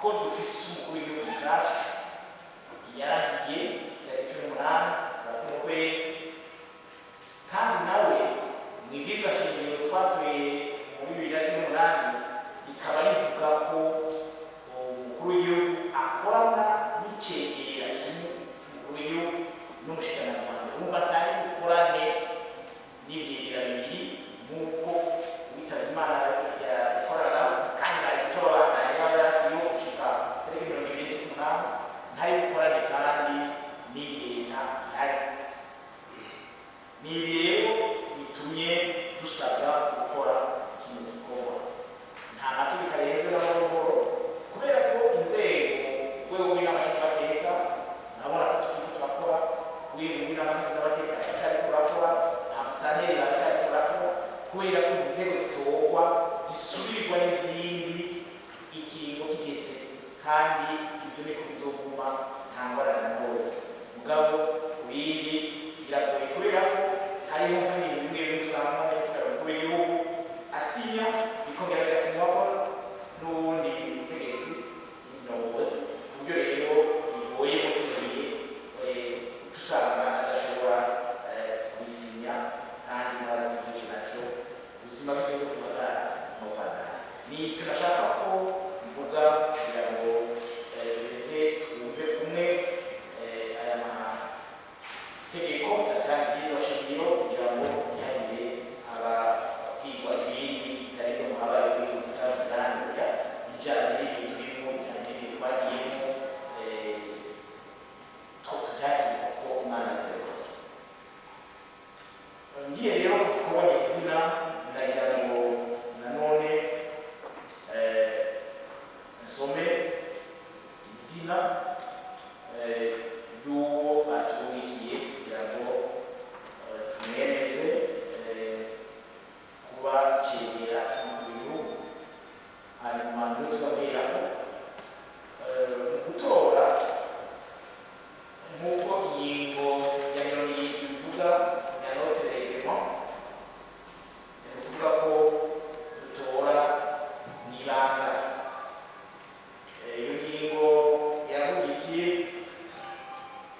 ko dufise umukuru w'igihugu mushasha yarahiye tariki y'umunani za kuno kwezi, kandi nawe mu ibwirwa shingiro twatoye muri 2018 rikaba rivuga ko umukuru w'igihugu akorana n'icegera cy'umukuru w'igihugu n'umushikiranganji. Urumva atari gukorane n'ivyegera bibiri nk'uko uwitavye Imana yakorana, kandi bari guca babandanya baragiye gushika tariki 28 ntari gukorane kandi n'iyeta ihari. Ni rero bitumye dusabwa gukora kino gikorwa. Nta mategeko arenze n'amahoro, kubera ko inzego urwego rw'inamategeko nabona ko turiko turakora, urwego rw'inamategeko atari kurakora, amusitanteri atari kurakora, kubera ko inzego zitorwa zisubirirwa n'izindi ikiringo kigeze, kandi ivyo niko bizoguma nta ngorane na ntoya. Mugabo ibindi biragoye kubera ko hariho nk'ibintu bimwe bimwe usanga umukuru w'igihugu asinya bikongera bigasinywa n'uwundi mutegetsi n'umuyobozi, ku buryo rero bigoye mu gihe usanga adashobora kubisinya, kandi ntazi igihe nacyo ubuzima bw'igihugu buhagarara n'ubuhagarara. Ni icyo nashaka ko mvuga kugira ngo beze wumve kumwe aya mategeko cyane y'iryo shingiro, kugira ngo ntihagire ababwirwa ibindi bitari byo muhabaye kuri tutabirangira bijyanye n'ibihe turimo, bijyanye n'ibihe twagiyemo, tubyakira ko umwana yakoze. Ngiye rero kubona izina, ndagira ngo nanone nsome izina y'uwo batumikiye kugira ngo tumwemeze kuba cegera cy'umukuru w'igihugu. Hanyuma ndetse babwira ko mu gutora, nk'uko ingingo ya 70 bivuga ya note reglement, ni ukuvuga ko dutora n'ibanga. Iyo ngingo yavuga iti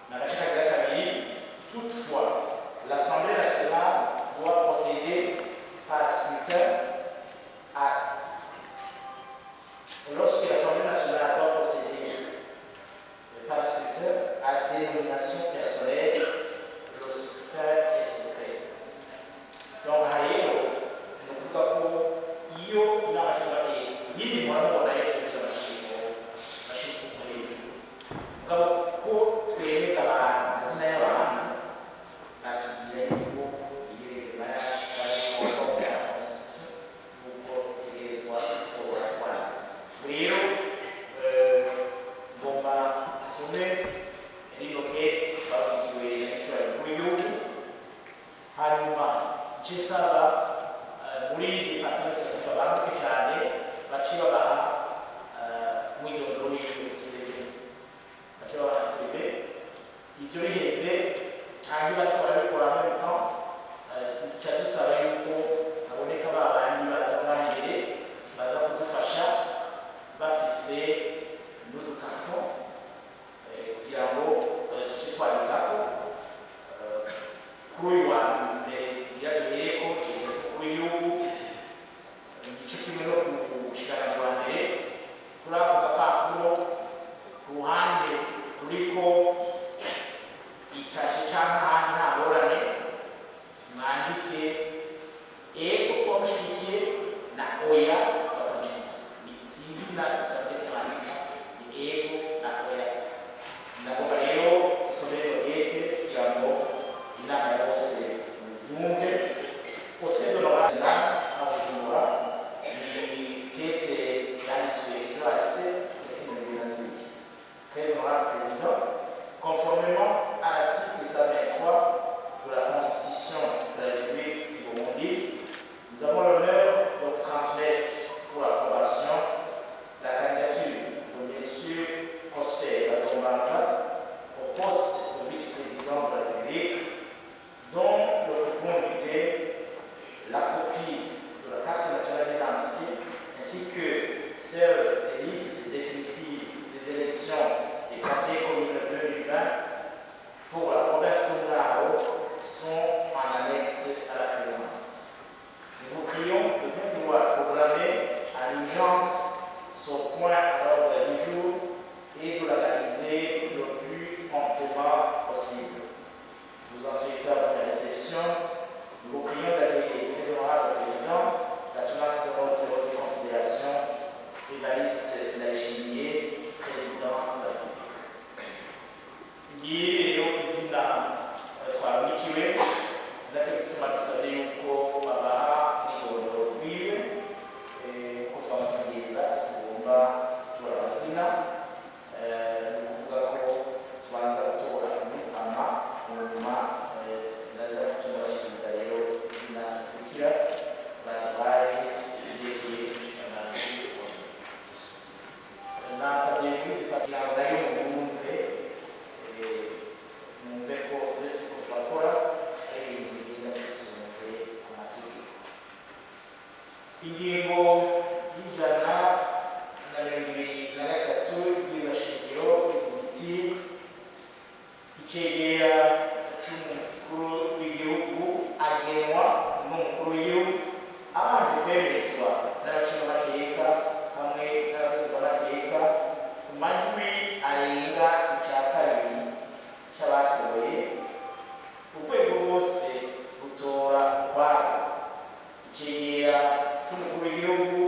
n'agace ka kabiri, toutefois l'Assemblée nationale doit procéder par scrutin lorsque l'Assemblée nationale doit procéder par scrutin à dénomination personnelle, le scrutin est secret. Donc rero ni ukuvuga ko iyo n'abaturage bindi murabona yuko amategeko bashaka kuhera, mugabo ko twemeza abantu amazina y'abantu batubwira yuko iyo bari kuvuga ya constitution yuko tegerezwa gutora kwanditse. Rero ngomba asome rino kete babikiwe n'icyubahiro w'igihugu, hanyuma icyo nsaba muri departement secrétaire banduke cyane bace babaha umwidondoro w'igihugu, bace babaha CV. Ibyo biheze kandi bakora bikora mu temps, duca dusaba yuko haboneka ba bandi baza bwa mbere baza kudufasha bafise n'udukarito kugira ngo duce twandikako. Kuri uyu wa mbere birabereye ko umukuru w'igihugu igice kimwe no ku bushikiranganji wa mbere, kuri ako gapapuro ku ruhande ruriko ikashe cyangwa ahandi nta ngorane, mwandike ego ko bamushyigikiye na oya bakamushyigikiye. Si izina dusabye kwandika, ni ego na oya. Ndagomba rero dusomere ogete kugira ngo inama yose yumve ko tezo n'abana n'abujura ni kete yanditswe yanditse Très honorable Président, conformément à l'article 123 de la Constitution de la République du Burundi, nous avons l'honneur de transmettre ingingo y'ijana na mirongo ibiri na gatatu y'ibashingiro ivuga iti icegera c'umukuru w'igihugu agenwa n'umukuru w'igihugu abanje kwemezwa n'abashingamateka hamwe n'abakungamateka ku majwi arenga ica kabiri c'abatoye urwego rwose rutora ukwabo icegera c'umukuru w'igihugu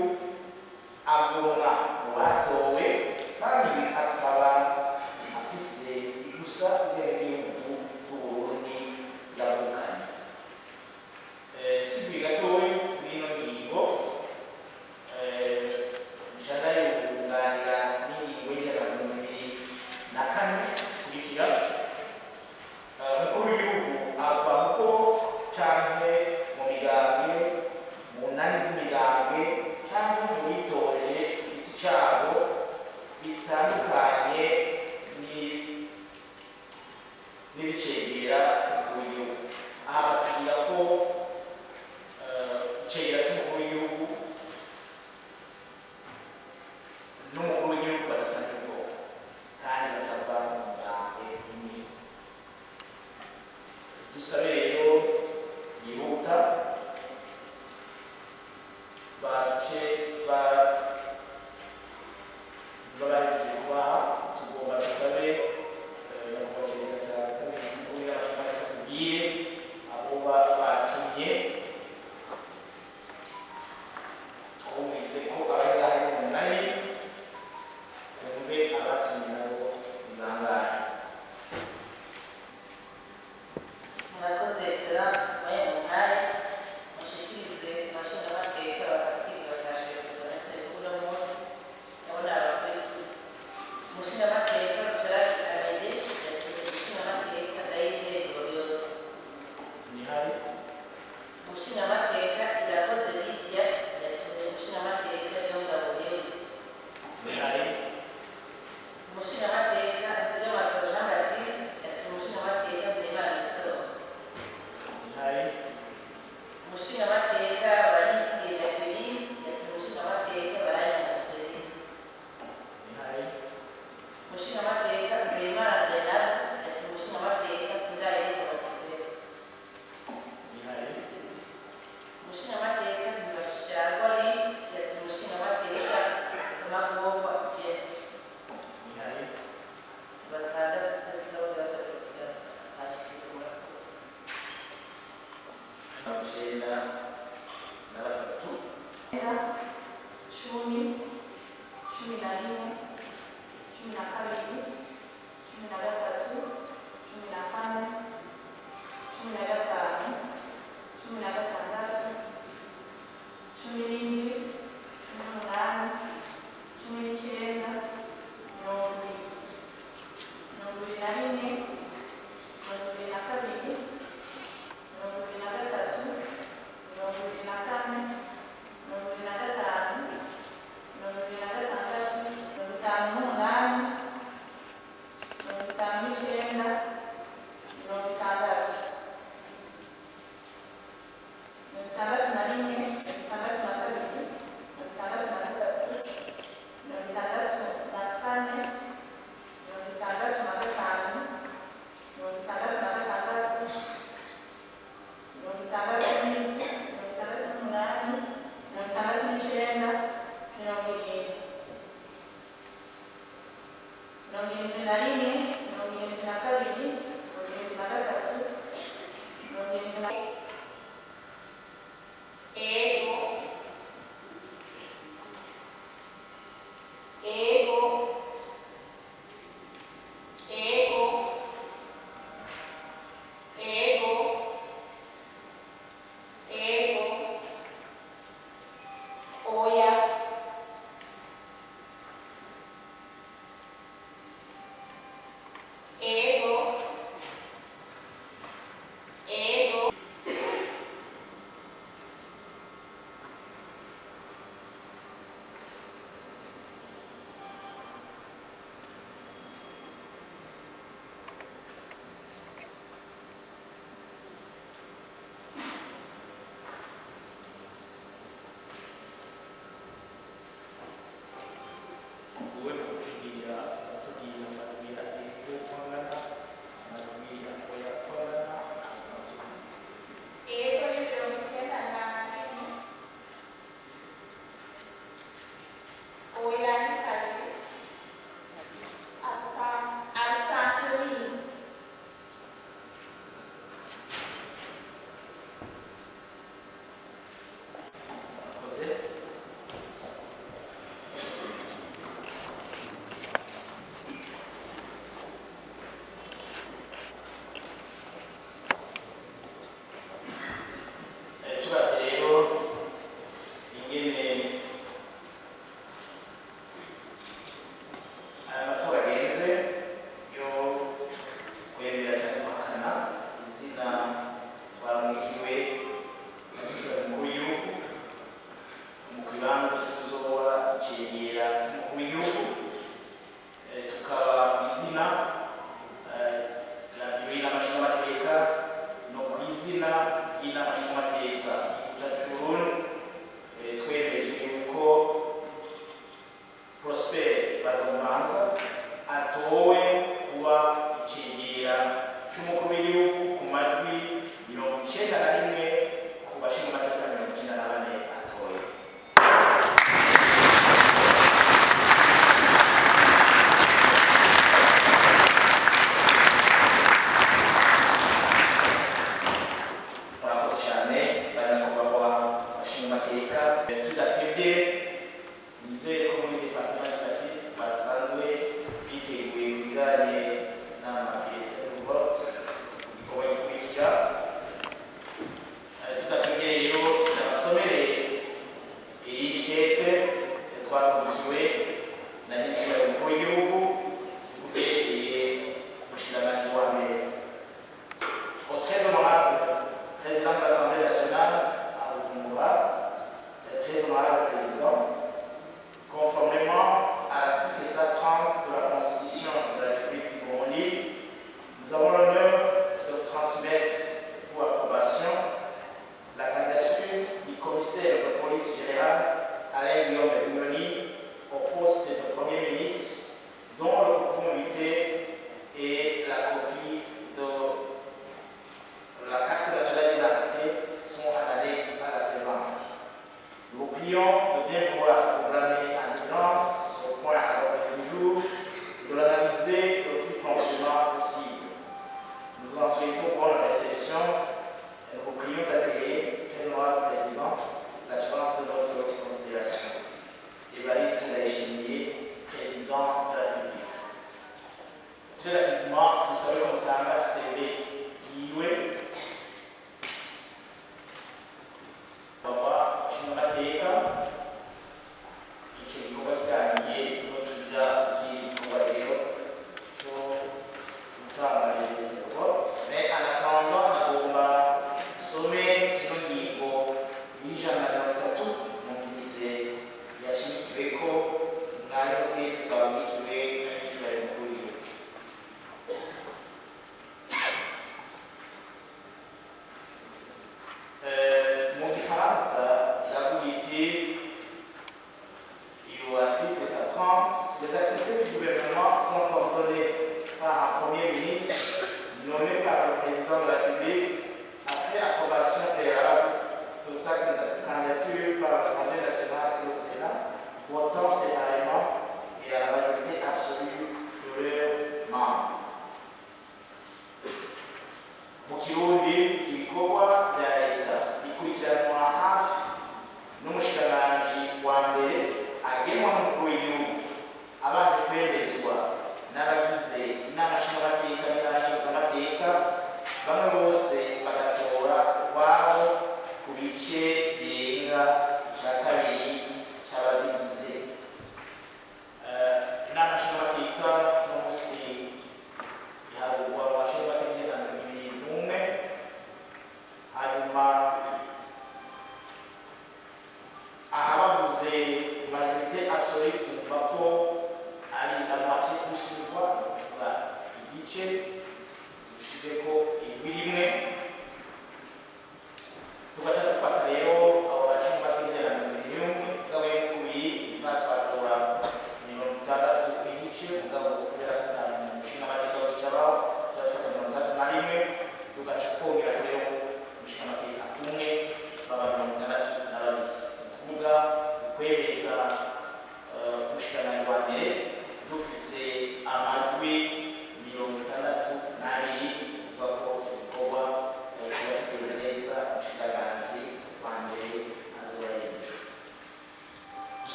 tugaca dufata rero abo bashinzwe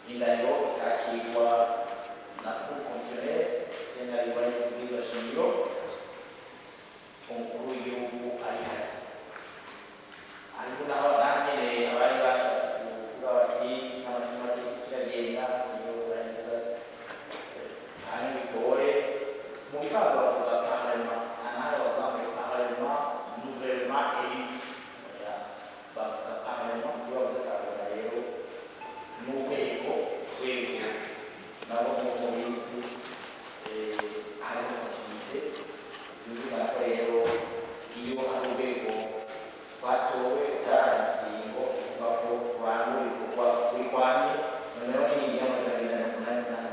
indahiro ikakirwa na cour constitutionnelle sentare yubahiriza ibwirizwa shingiro umukuru w'igihugu ari hati ariko naho nanyene abari bashatse kuvuga bati n'amategeko kiragenda iyo uraniza hanyuma bitore mu bisanzwe bavuga parlement naho bavuga ngo parlement nouvellement élu bavuga parlement iyo bavuze parlement rero n'urwego nabo nk'uko bizi hariho continuité bivuga ko rero iyo ari urwego batowe utararangiye kuvuga ko kurangura ibikorwa kuri kwanye noneho n'inkingi y'amajana abiri na mirongo inani n'umunani